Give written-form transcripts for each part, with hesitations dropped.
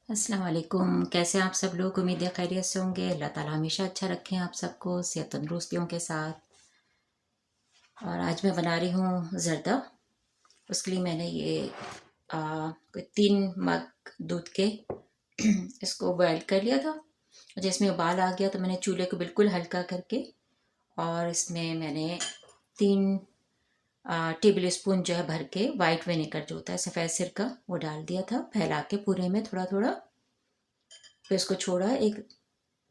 अस्सलाम वालेकुम। कैसे हैं आप सब लोग? उम्मीद है खैरियत से होंगे। अल्लाह ताला हमेशा अच्छा रखें आप सबको सेहत तंदुरुस्तियों के साथ। और आज मैं बना रही हूँ ज़र्दा। उसके लिए मैंने ये कोई 3 मग दूध के इसको बॉयल कर लिया था। जिसमें उबाल आ गया तो मैंने चूल्हे को बिल्कुल हल्का करके और इसमें मैंने 3 टेबल स्पून जो है भर के वाइट विनेगर जो होता है सफ़ेद सिरका वो डाल दिया था, फैला के पूरे में थोड़ा थोड़ा। फिर इसको छोड़ा एक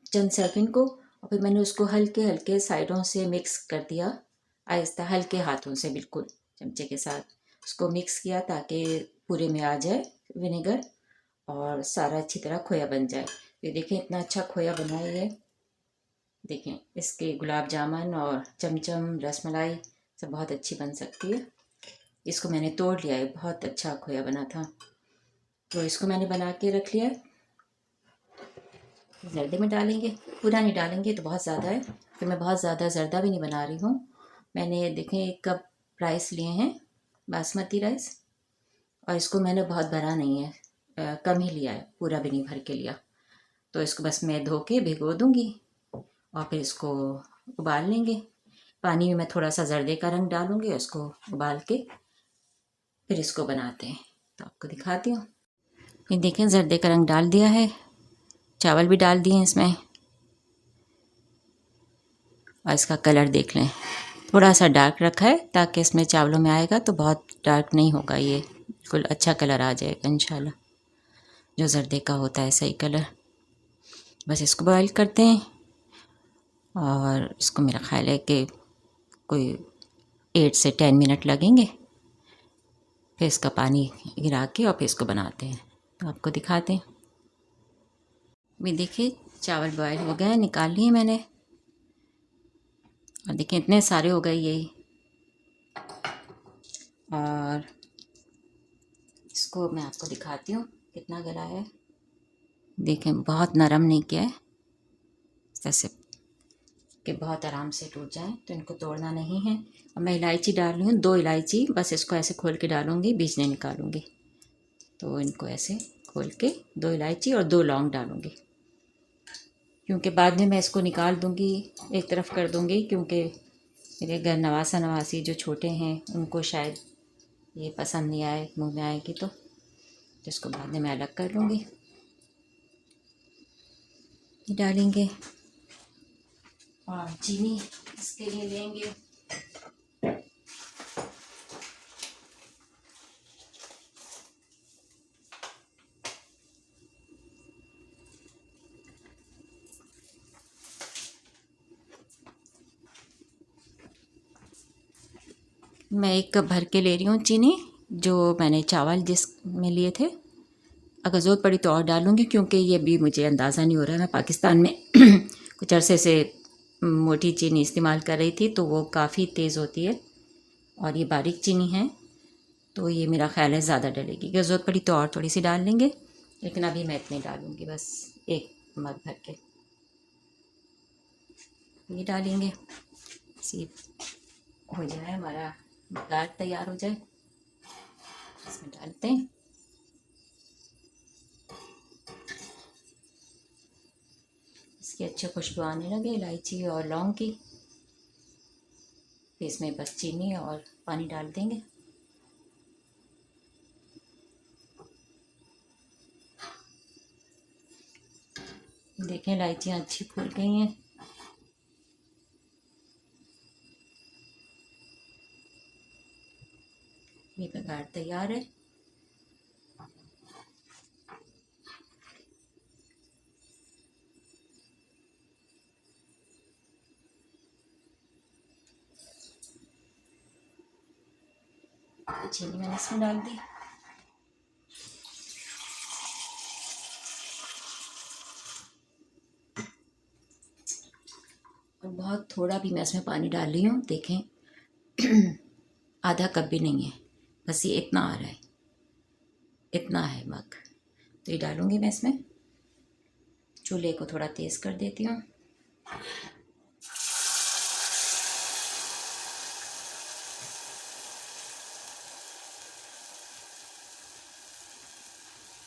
चंद सेकंड को और फिर मैंने उसको हल्के हल्के साइडों से मिक्स कर दिया, आहिस्ता हल्के हाथों से बिल्कुल चमचे के साथ उसको मिक्स किया ताकि पूरे में आ जाए विनेगर और सारा अच्छी तरह खोया बन जाए। ये देखें इतना अच्छा खोया बना है ये। देखें इसके गुलाब जामुन और चमचम रसमलाई सब बहुत अच्छी बन सकती है। इसको मैंने तोड़ लिया है, बहुत अच्छा खोया बना था। तो इसको मैंने बना के रख लिया है। जर्दे में डालेंगे, पूरा नहीं डालेंगे तो बहुत ज़्यादा है, फिर मैं बहुत ज़्यादा ज़र्दा भी नहीं बना रही हूँ। मैंने देखें 1 कप राइस लिए हैं, बासमती राइस। और इसको मैंने बहुत भरा नहीं है, कम ही लिया है, पूरा भी नहीं भर के लिया। तो इसको बस मैं धो के भिगो दूँगी और फिर इसको उबाल लेंगे। पानी में मैं थोड़ा सा जर्दे का रंग डालूँगी, उसको उबाल के फिर इसको बनाते हैं। तो आपको दिखाती हूँ। ये देखें जर्दे का रंग डाल दिया है, चावल भी डाल दिए हैं इसमें और इसका कलर देख लें, थोड़ा सा डार्क रखा है ताकि इसमें चावलों में आएगा तो बहुत डार्क नहीं होगा, ये बिल्कुल अच्छा कलर आ जाएगा इंशाल्लाह, जो जर्दे का होता है सही कलर। बस इसको बॉयल करते हैं और इसको मेरा ख्याल है कि कोई 8 से 10 मिनट लगेंगे। फिर इसका पानी गिरा के और फिर इसको बनाते हैं, तो आपको दिखाते हैं। भी देखिए चावल बॉयल हो गए, निकाल लिए मैंने और देखिए इतने सारे हो गए यही। और इसको मैं आपको दिखाती हूँ कितना गला है। देखें बहुत नरम नहीं किया है, जैसे कि बहुत आराम से टूट जाए, तो इनको तोड़ना नहीं है। और मैं इलायची डाल रही हूँ, 2 इलायची, बस इसको ऐसे खोल के डालूँगी, बीज नहीं निकालूँगी। तो इनको ऐसे खोल के 2 इलायची और 2 लौंग डालूँगी, क्योंकि बाद में मैं इसको निकाल दूँगी, एक तरफ कर दूँगी, क्योंकि मेरे घर नवासा नवासी जो छोटे हैं उनको शायद ये पसंद नहीं आए, मुँह में आएगी तो इसको बाद में मैं अलग कर लूँगी। ये डालेंगे और चीनी इसके लिए लेंगे। मैं 1 कप भर के ले रही हूँ चीनी, जो मैंने चावल जिस में लिए थे। अगर ज़रूरत पड़ी तो और डालूँगी, क्योंकि ये भी मुझे अंदाज़ा नहीं हो रहा है। मैं पाकिस्तान में कुछ अरसे से मोटी चीनी इस्तेमाल कर रही थी, तो वो काफ़ी तेज़ होती है और ये बारीक चीनी है, तो ये मेरा ख्याल है ज़्यादा डलेगी। अगर ज़रूरत पड़ी तो और थोड़ी सी डाल लेंगे, लेकिन अभी मैं इतनी डालूँगी, बस 1 मग भर के ये डालेंगे। इसी हो जाए हमारा दाल तैयार हो जाए, इसमें डालते हैं। इसकी अच्छी खुशबू आने लगे इलायची और लौंग की। फिर इसमें बस चीनी और पानी डाल देंगे। देखें इलायचियाँ अच्छी फूल गई हैं। ये बघार तैयार है। चीनी मैंने इसमें डाल दी। और बहुत थोड़ा भी मैं इसमें पानी डाल रही हूँ, देखें आधा कप भी नहीं है, बस ये इतना आ रहा है, इतना है मग। तो ये डालूँगी मैं इसमें। चूल्हे को थोड़ा तेज़ कर देती हूँ।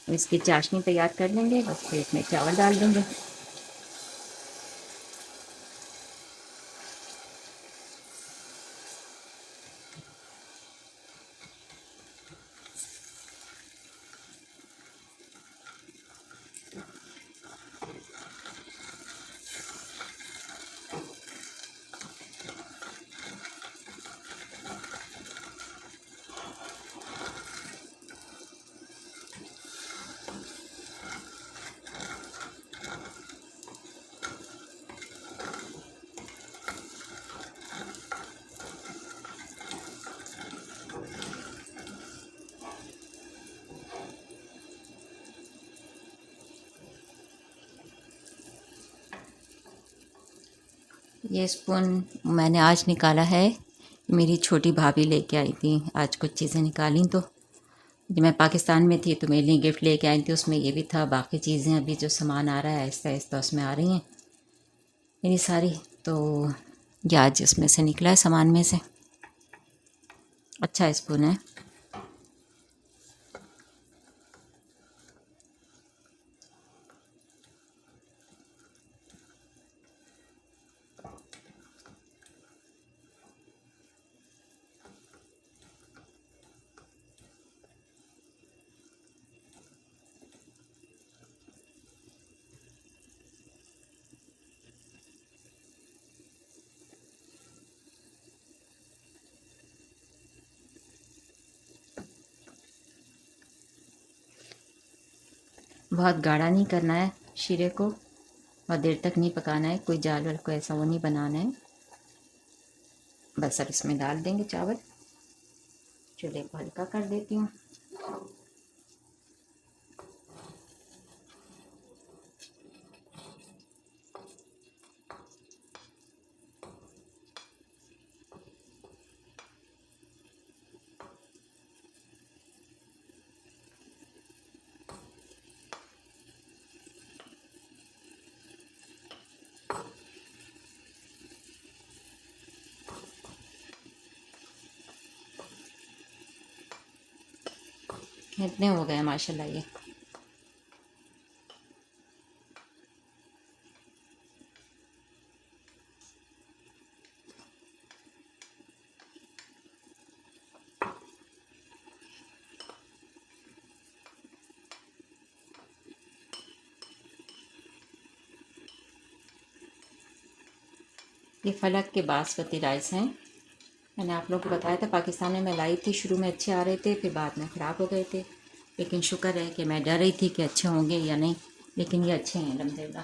इसकी चाशनी तैयार कर लेंगे, बस फिर इसमें चावल डाल देंगे। ये स्पून मैंने आज निकाला है, मेरी छोटी भाभी लेके आई थी। आज कुछ चीज़ें निकाली तो जब मैं पाकिस्तान में थी तो मेरे लिए गिफ्ट लेके आई थी, उसमें ये भी था। बाकी चीज़ें अभी जो सामान आ रहा है आहिस्ता आहिस्ता उसमें आ रही हैं मेरी सारी। तो ये आज उसमें से निकला है सामान में से। अच्छा स्पून है। बहुत गाढ़ा नहीं करना है शीरे को, बहुत देर तक नहीं पकाना है, कोई जाल वाल को ऐसा वो नहीं बनाना है। बस अब इसमें डाल देंगे चावल। चूल्हे को हल्का कर देती हूँ। इतने हो गए माशाल्लाह। ये फलक के बासमती राइस हैं। मैंने आप लोगों को बताया था पाकिस्तान में मैं लाई थी, शुरू में अच्छे आ रहे थे, फिर बाद में ख़राब हो गए थे। लेकिन शुक्र है कि मैं डर रही थी कि अच्छे होंगे या नहीं, लेकिन ये अच्छे हैं अल्हम्दुलिल्लाह।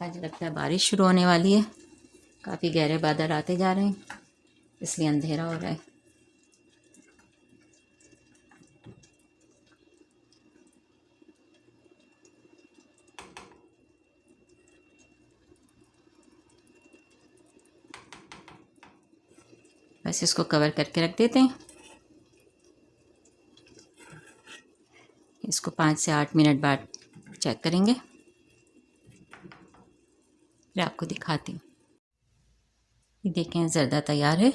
आज लगता है बारिश शुरू होने वाली है, काफ़ी गहरे बादल आते जा रहे हैं, इसलिए अंधेरा हो रहा है। बस इसको कवर करके रख देते हैं। इसको 5 से 8 मिनट बाद चेक करेंगे, फिर आपको दिखाती हूँ। ये देखें ज़र्दा तैयार है।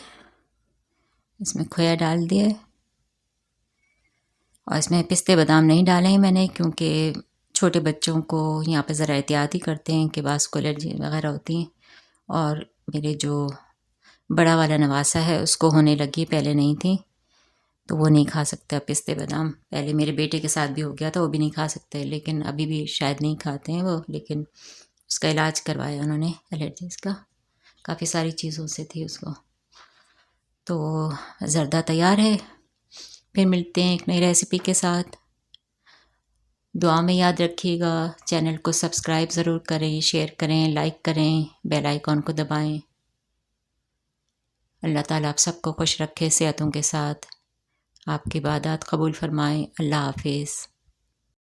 इसमें खोया डाल दिया है और इसमें पिस्ते बादाम नहीं डाले हैं मैंने, क्योंकि छोटे बच्चों को यहाँ पे ज़रा एहतियात ही करते हैं कि बास को एलर्जी वगैरह होती हैं। और मेरे जो बड़ा वाला नवासा है उसको होने लगी, पहले नहीं थी, तो वो नहीं खा सकता पिस्ते बादाम। पहले मेरे बेटे के साथ भी हो गया था, वो भी नहीं खा सकते, लेकिन अभी भी शायद नहीं खाते हैं वो। लेकिन उसका इलाज करवाया उन्होंने एलर्जीज़ का, काफ़ी सारी चीज़ों से थी उसको। तो ज़र्दा तैयार है। फिर मिलते हैं एक नई रेसिपी के साथ। दुआ में याद रखिएगा, चैनल को सब्सक्राइब ज़रूर करें, शेयर करें, लाइक करें, बेल आइकॉन को दबाएं। अल्लाह ताला आप सबको खुश रखे सेहतों के साथ, आपकी इबादत कबूल फरमाएं। अल्लाह हाफिज़।